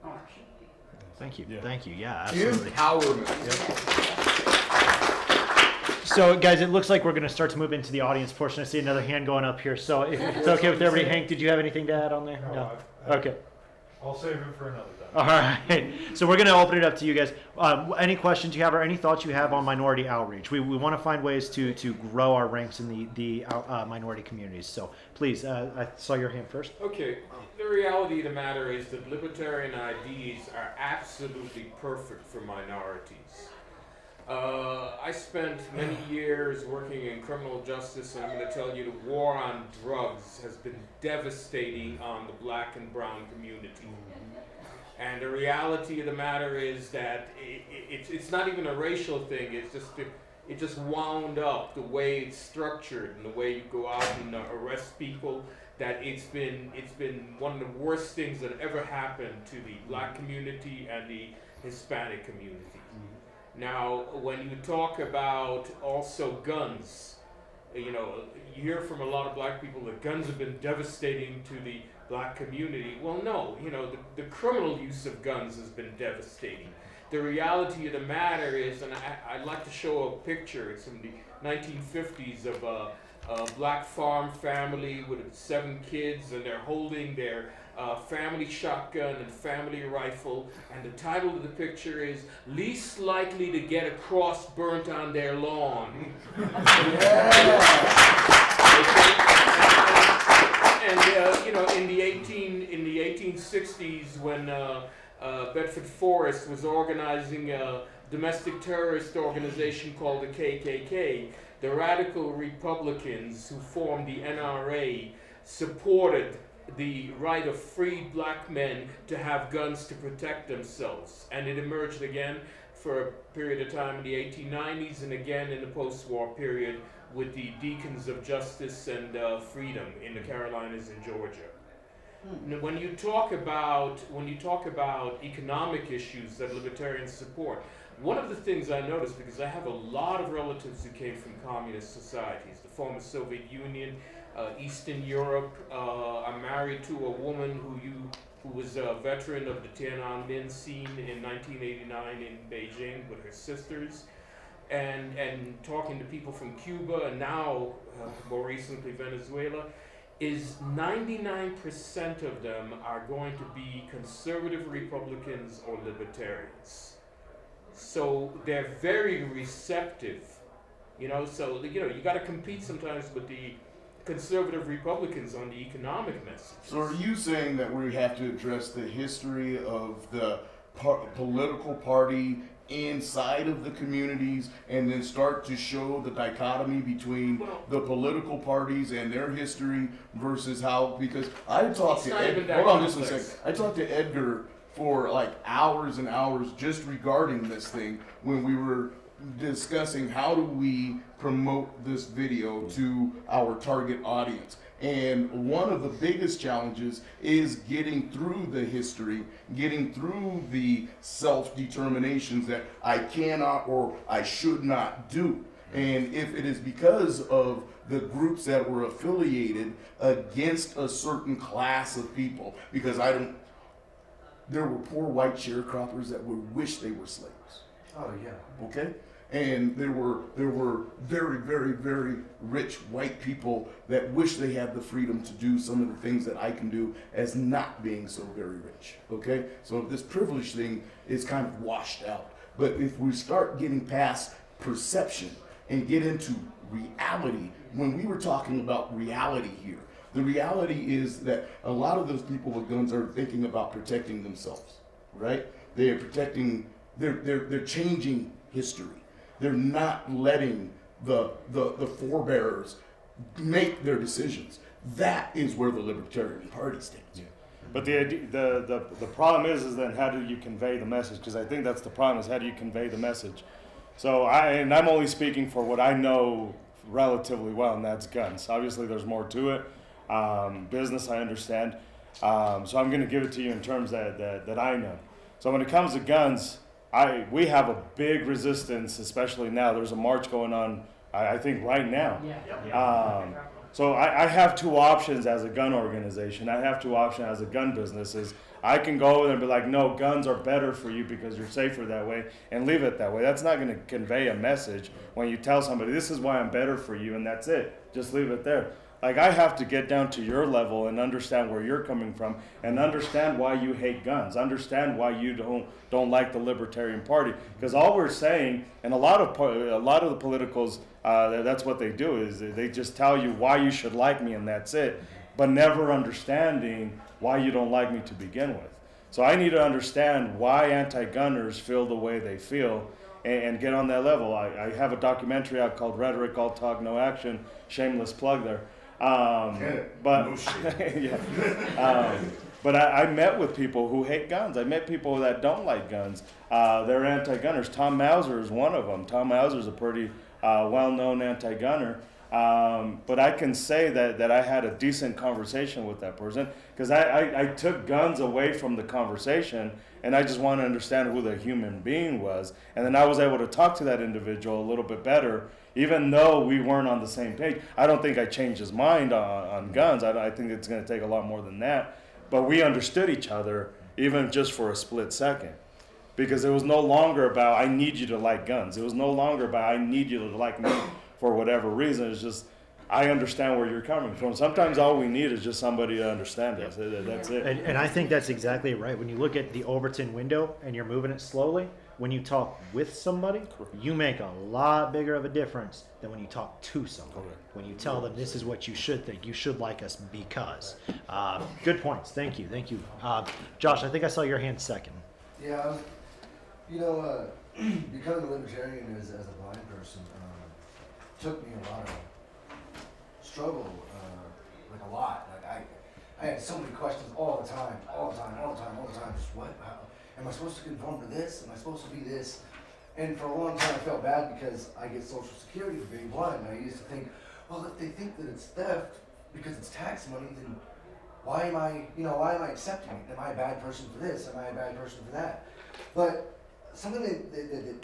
ownership. Thank you. Yeah. Thank you. Yeah, absolutely. Empowerment. So, guys, it looks like we're going to start to move into the audience portion. I see another hand going up here. So, if it's okay with everybody, Hank, did you have anything to add on there? No. Okay. I'll save it for another time. All right. So we're going to open it up to you guys. Any questions you have or any thoughts you have on minority outreach? We want to find ways to grow our ranks in the minority communities. So please, I saw your hand first. Okay. The reality of the matter is that libertarian IDs are absolutely perfect for minorities. I spent many years working in criminal justice, and I'm going to tell you the war on drugs has been devastating on the black and brown community. And the reality of the matter is that it's not even a racial thing. It just wound up the way it's structured and the way you go out and arrest people. That it's been one of the worst things that ever happened to the black community and the Hispanic community. Now, when you talk about also guns, you hear from a lot of black people that guns have been devastating to the black community. Well, no, the criminal use of guns has been devastating. The reality of the matter is, and I'd like to show a picture, it's from the 1950s of black farm family with 7 kids, and they're holding their family shotgun and family rifle, and the title of the picture is "Least Likely to Get a Cross Burnt on Their Lawn." And in the 1860s, when Bedford Forrest was organizing a domestic terrorist organization called the KKK, the radical Republicans who formed the NRA supported the right of freed black men to have guns to protect themselves. And it emerged again for a period of time in the 1890s and again in the post-war period with the Deacons of Justice and Freedom in the Carolinas and Georgia. When you talk about economic issues that libertarians support, one of the things I noticed, because I have a lot of relatives who came from communist societies, the former Soviet Union, Eastern Europe. I'm married to a woman who was a veteran of the Tiananmen scene in 1989 in Beijing with her sisters, and talking to people from Cuba and now more recently Venezuela, is 99% of them are going to be conservative Republicans or libertarians. So they're very receptive, so you got to compete sometimes with the conservative Republicans on the economic message. So are you saying that we have to address the history of the political party inside of the communities and then start to show the dichotomy between the political parties and their history versus how, because I talked to I talked to Edgar for like hours and hours just regarding this thing when we were discussing how do we promote this video to our target audience. And one of the biggest challenges is getting through the history, getting through the self-determinations that I cannot or I should not do. And if it is because of the groups that were affiliated against a certain class of people, because there were poor white sharecroppers that would wish they were slaves. Oh yeah. Okay? And there were very, very, very rich white people that wish they had the freedom to do some of the things that I can do as not being so very rich. Okay? So this privilege thing is kind of washed out. But if we start getting past perception and get into reality, when we were talking about reality here, the reality is that a lot of those people with guns are thinking about protecting themselves, right? They are protecting, they're changing history. They're not letting the forebearers make their decisions. That is where the Libertarian Party stands. Yeah. But the problem is then how do you convey the message? Because I think that's the problem, is how do you convey the message? So I'm only speaking for what I know relatively well, and that's guns. Obviously, there's more to it. Business, I understand. So I'm going to give it to you in terms that I know. So when it comes to guns, we have a big resistance, especially now. There's a march going on, I think, right now. So I have 2 options as a gun organization. I have 2 options as a gun business. Is I can go there and be like, no, guns are better for you because you're safer that way, and leave it that way. That's not going to convey a message when you tell somebody, this is why I'm better for you, and that's it. Just leave it there. Like, I have to get down to your level and understand where you're coming from and understand why you hate guns, understand why you don't like the Libertarian Party. Because all we're saying, and a lot of the politicals, that's what they do, is they just tell you why you should like me and that's it, but never understanding why you don't like me to begin with. So I need to understand why anti-gunners feel the way they feel and get on that level. I have a documentary out called Rhetoric, All Talk, No Action, shameless plug there. But no shit. yeah. But I met with people who hate guns. I met people that don't like guns. They're anti-gunners. Tom Mauser is one of them. Tom Mauser is a pretty well-known anti-gunner. But I can say that I had a decent conversation with that person because I took guns away from the conversation and I just want to understand who the human being was. And then I was able to talk to that individual a little bit better, even though we weren't on the same page. I don't think I changed his mind on guns. I think it's going to take a lot more than that. But we understood each other, even just for a split second. Because it was no longer about, I need you to like guns. It was no longer about, I need you to like me for whatever reason. It's just, I understand where you're coming from. Sometimes all we need is just somebody to understand us. That's it. And I think that's exactly right. When you look at the Overton window and you're moving it slowly, when you talk with somebody, you make a lot bigger of a difference than when you talk to somebody. Correct. When you tell them this is what you should think, you should like us because. Good points. Thank you. Thank you. Josh, I think I saw your hand second. Yeah, becoming a libertarian as a blind person took me a lot of struggle, like a lot. Like I had so many questions all the time. Just what? How, am I supposed to conform to this? Am I supposed to be this? And for a long time I felt bad because I get Social Security for being blind. And I used to think, well, if they think that it's theft because it's tax money, then why am I accepting it? Am I a bad person for this? Am I a bad person for that? But something that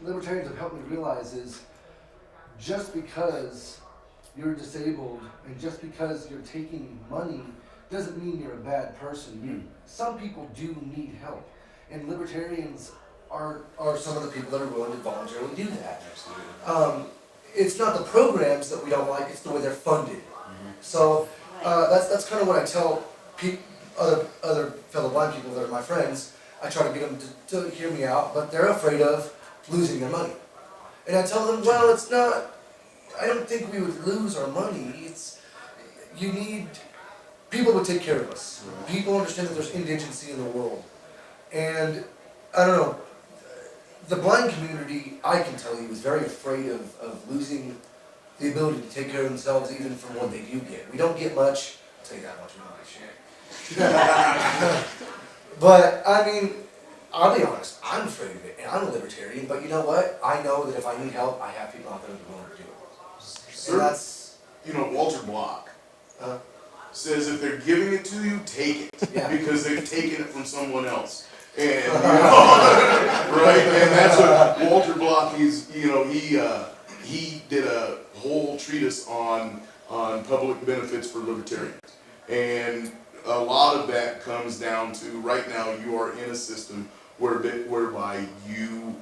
libertarians have helped me realize is just because you're disabled and just because you're taking money doesn't mean you're a bad person. Some people do need help, and libertarians are some of the people that are willing to voluntarily do that. It's not the programs that we don't like; it's the way they're funded. So that's kind of what I tell other fellow blind people that are my friends. I try to get them to hear me out, but they're afraid of losing their money. And I tell them, well, it's not. I don't think we would lose our money. You need people to take care of us. People understand that there's indigency in the world, and I don't know. The blind community, I can tell you, is very afraid of losing the ability to take care of themselves, even from what they do get. We don't get much. I'll tell you that much. We don't get shit. But I mean, I'll be honest. I'm afraid of it, and I'm a libertarian. But you know what? I know that if I need help, I have people out there that are willing to do it. And that's, Walter Block says if they're giving it to you, take it, because they've taken it from someone else. And right, and that's what Walter Block he did a whole treatise on public benefits for libertarians, and a lot of that comes down to right now you are in a system whereby you,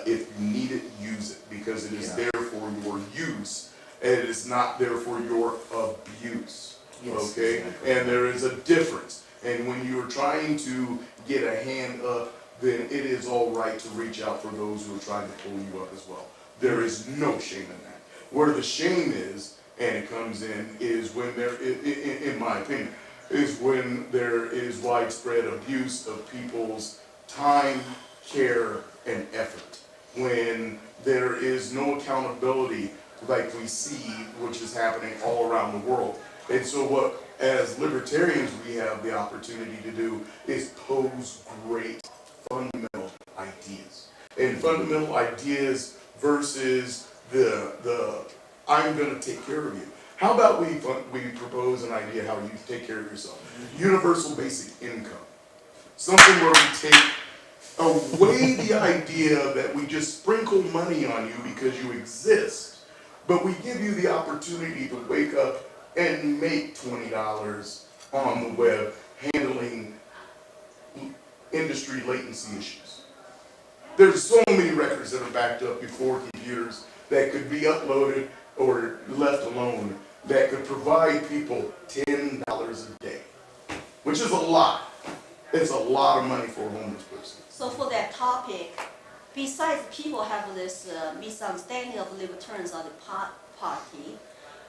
if you need it, use it because it is there for your use. And it is not there for your abuse, okay? And there is a difference. And when you are trying to get a hand up, then it is all right to reach out for those who are trying to pull you up as well. There is no shame in that. Where the shame is, and it comes in, is when there, in my opinion, is when there is widespread abuse of people's time, care, and effort. When there is no accountability like we see, which is happening all around the world. And so what, as libertarians, we have the opportunity to do is pose great fundamental ideas. And fundamental ideas versus the I'm going to take care of you. How about we propose an idea how you take care of yourself? Universal basic income. Something where we take away the idea that we just sprinkle money on you because you exist. But we give you the opportunity to wake up and make $20 on the web handling industry latency issues. There's so many records that are backed up before computers that could be uploaded or left alone that could provide people $10 a day, which is a lot. It's a lot of money for a homeless person. So for that topic, besides people have this misunderstanding of libertarians are the party,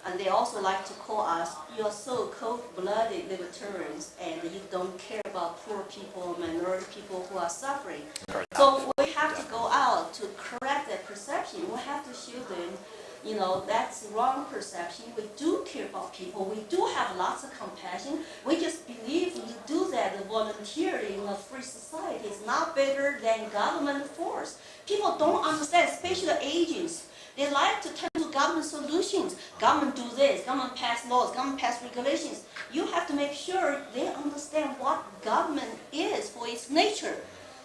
and they also like to call us, you're so cold-blooded libertarians and you don't care about poor people, minority people who are suffering. So we have to go out to correct that perception. We have to show them, that's wrong perception. We do care about people. We do have lots of compassion. We just believe you do that voluntarily in a free society is not better than government force. People don't understand, especially agents. They like to turn to government solutions. Government do this, government pass laws, government pass regulations. You have to make sure they understand what government is for its nature.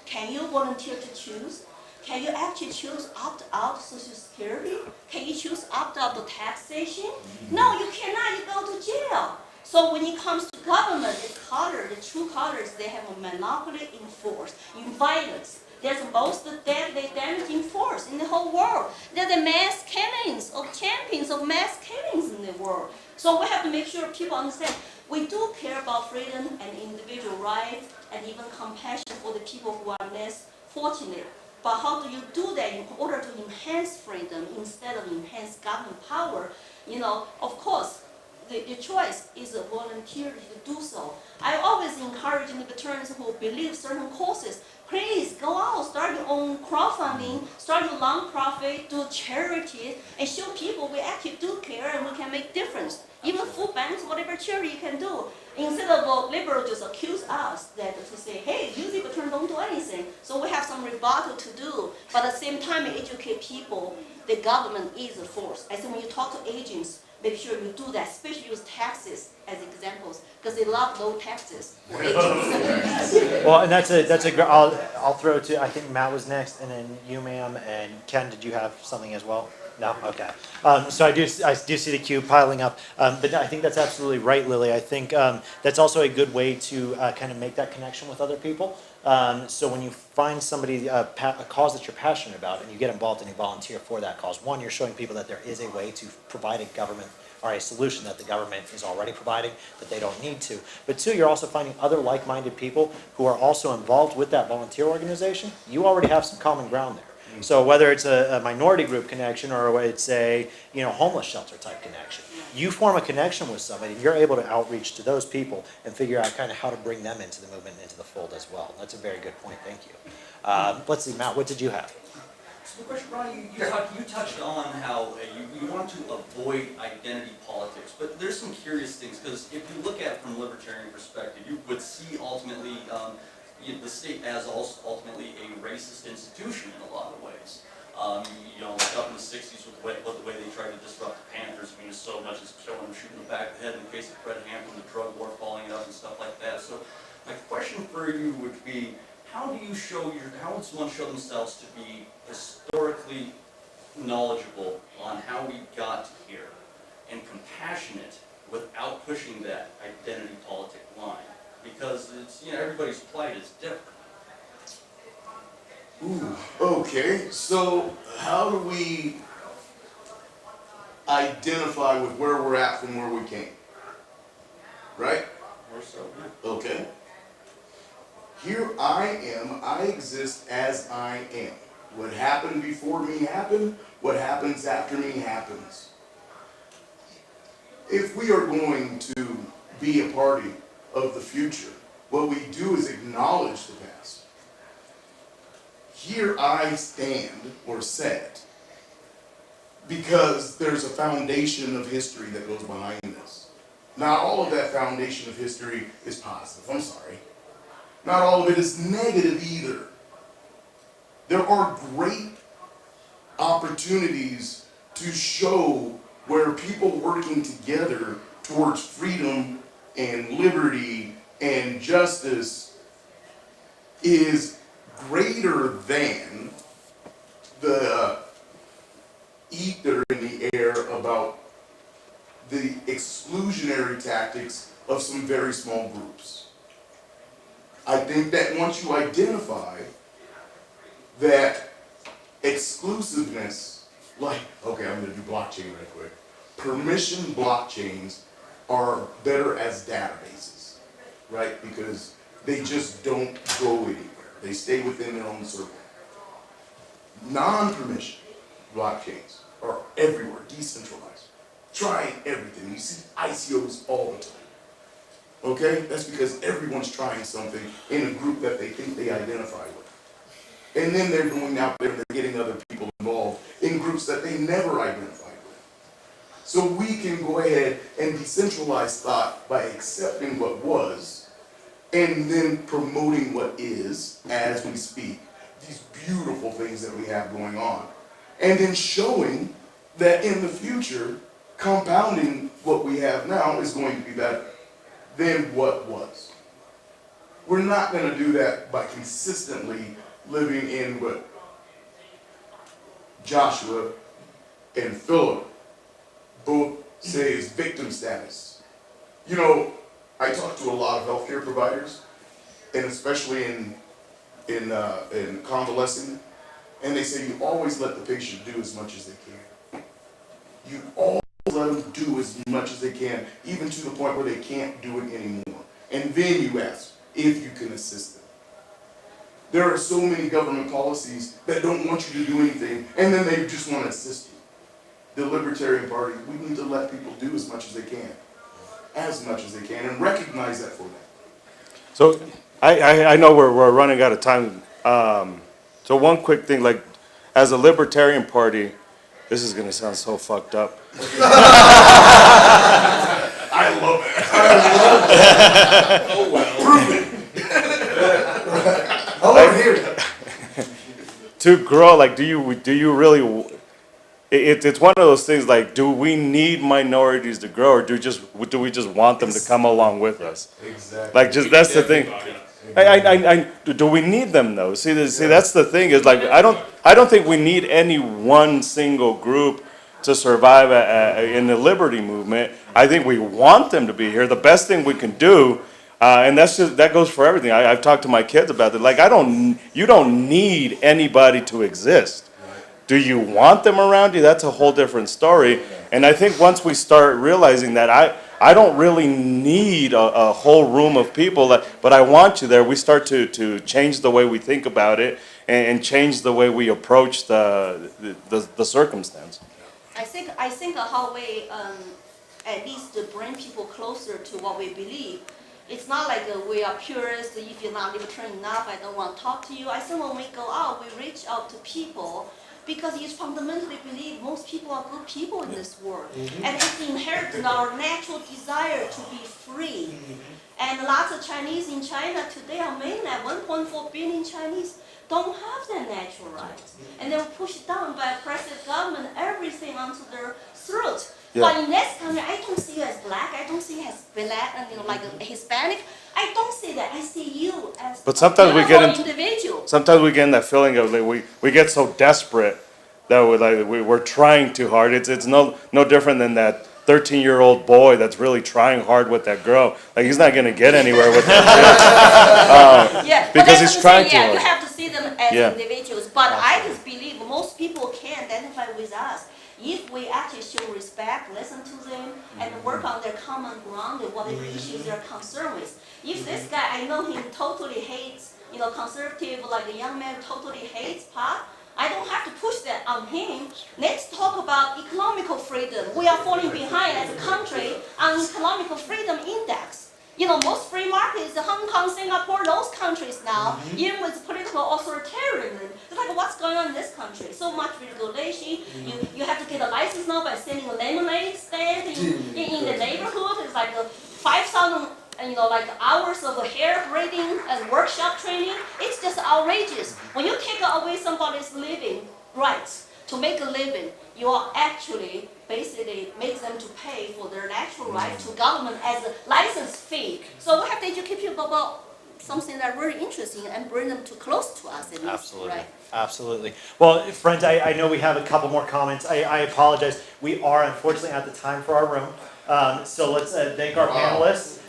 Can you volunteer to choose? Can you actually choose opt-out Social Security? Can you choose opt-out the taxation? No, you cannot. You go to jail. So when it comes to government, the true colors, they have a monopoly in force, in violence. They're the most deadly damaging force in the whole world. They're the mass killings of champions of mass killings in the world. So we have to make sure people understand we do care about freedom and individual rights and even compassion for the people who are less fortunate. But how do you do that in order to enhance freedom instead of enhance government power? You know, of course, the choice is a volunteer to do so. I always encourage libertarians who believe certain causes, please go out, start your own crowdfunding, start your non-profit, do charities, and show people we actually do care and we can make difference. Even food banks, whatever charity you can do. Instead of liberals just accuse us that to say, hey, you libertarians don't do anything. So we have some rebuttal to do, but at the same time educate people the government is a force. I think when you talk to agents, make sure you do that, especially use taxes as examples, because they love low taxes for agents. Well, and that's a great, I'll throw to, I think Matt was next, and then you, ma'am, and Ken, did you have something as well? No? Okay. So I do see the queue piling up, but I think that's absolutely right, Lily. I think that's also a good way to kind of make that connection with other people. So when you find somebody, a cause that you're passionate about, and you get involved and you volunteer for that cause, one, you're showing people that there is a way to provide a government or a solution that the government is already providing, that they don't need to. But two, you're also finding other like-minded people who are also involved with that volunteer organization. You already have some common ground there. So whether it's a minority group connection or it's a homeless shelter type connection, you form a connection with somebody, and you're able to outreach to those people and figure out kind of how to bring them into the movement, into the fold as well. That's a very good point. Thank you. Let's see, Matt, what did you have? So the question, Ronnie, you touched on how you want to avoid identity politics, but there's some curious things, because if you look at it from a libertarian perspective, you would see ultimately the state as also ultimately a racist institution in a lot of ways. Like up in the 60s with the way they tried to disrupt the Panthers, I mean, so much as killing them, shooting them back of the head in the case of Fred Hampton, the drug war falling up and stuff like that. So my question for you would be, how does one show themselves to be historically knowledgeable on how we got here and compassionate without pushing that identity politic line? Because it's, everybody's plight is different. Ooh, okay. So how do we identify with where we're at from where we came? Right? Or so, yeah. Okay. Here I am, I exist as I am. What happened before me happened, what happens after me happens. If we are going to be a party of the future, what we do is acknowledge the past. Here I stand, or set, because there's a foundation of history that goes behind this. Not all of that foundation of history is positive, I'm sorry. Not all of it is negative either. There are great opportunities to show where people working together towards freedom and liberty and justice is greater than the ether in the air about the exclusionary tactics of some very small groups. I think that once you identify that exclusiveness, like, okay, I'm going to do blockchain right quick. Permission blockchains are better as databases, right? Because they just don't go anywhere. They stay within their own circle. Non-permission blockchains are everywhere, decentralized, trying everything. You see ICOs all the time. Okay? That's because everyone's trying something in a group that they think they identify with. And then they're going out there and they're getting other people involved in groups that they never identified with. So we can go ahead and decentralize thought by accepting what was and then promoting what is as we speak. These beautiful things that we have going on. And then showing that in the future, compounding what we have now is going to be better than what was. We're not going to do that by consistently living in what Joshua and Philip both say is victim status. I talk to a lot of healthcare providers, and especially in in convalescing, and they say you always let the patient do as much as they can. You always let them do as much as they can, even to the point where they can't do it anymore. And then you ask if you can assist them. There are so many government policies that don't want you to do anything, and then they just want to assist you. The Libertarian Party, we need to let people do as much as they can, and recognize that for them. So I know we're running out of time. So one quick thing, like as a Libertarian Party, this is gonna sound so fucked up. I love it. Oh, well. Prove it. I want to hear it. To grow, like, do you really? It's one of those things. Like, do we need minorities to grow, or do we just want them to come along with us? Exactly. Like, just that's the thing. Do we need them though? See, that's the thing. Is like I don't think we need any one single group to survive in the liberty movement. I think we want them to be here. The best thing we can do. And that goes for everything. I've talked to my kids about it. Like, you don't need anybody to exist. Do you want them around you? That's a whole different story. And I think once we start realizing that I don't really need a whole room of people, but I want you there, we start to change the way we think about it and change the way we approach the circumstance. I think how we at least bring people closer to what we believe. It's not like we are purists. If you're not libertarian enough, I don't want to talk to you. I think when we go out, we reach out to people because you fundamentally believe most people are good people in this world. And it's inherent in our natural desire to be free. And lots of Chinese in China today are mainland, 1.4 billion Chinese don't have their natural rights. And they were pushed down by oppressive government, everything onto their throat. Yeah. But in this country, I don't see you as black. I don't see you as black, like a Hispanic. I don't see that. I see you as But sometimes we get into individual. sometimes we get in that feeling of like we get so desperate that we're trying too hard. It's no different than that 13-year-old boy that's really trying hard with that girl. Like, he's not gonna get anywhere with that Yeah, because he's trying too You hard. have to see them as Yeah. individuals. But I just believe most people can identify with us if we actually show respect, listen to them, and work on their common ground and whatever issues they're concerned with. If this guy, I know him, totally hates, conservative, like a young man totally hates pot, I don't have to push that on him. Let's talk about economical freedom. We are falling behind as a country on economical freedom index. Most free markets, Hong Kong, Singapore, those countries now, even with political authoritarianism, it's like, what's going on in this country? So much regulation. You have to get a license now by sending a lemonade stand in the neighborhood. It's like 5,000 hours of hair braiding and workshop training. It's just outrageous. When you take away somebody's living rights to make a living, you are actually basically make them to pay for their natural right to government as a license fee. So we have to educate people about something that's really interesting and bring them too close to us. Absolutely. Right? Absolutely. Well, friends, I know we have a couple more comments. I apologize. We are unfortunately at the time for our room. So let's thank our panelists.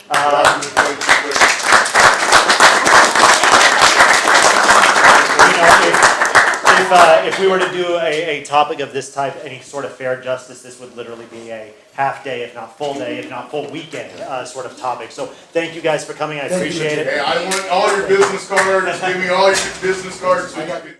If we were to do a topic of this type, any sort of fair justice, this would literally be a half day, if not full day, if not full weekend sort of topic. So thank you guys for coming. I appreciate it. Hey, I want all your business cards. Give me all your business cards.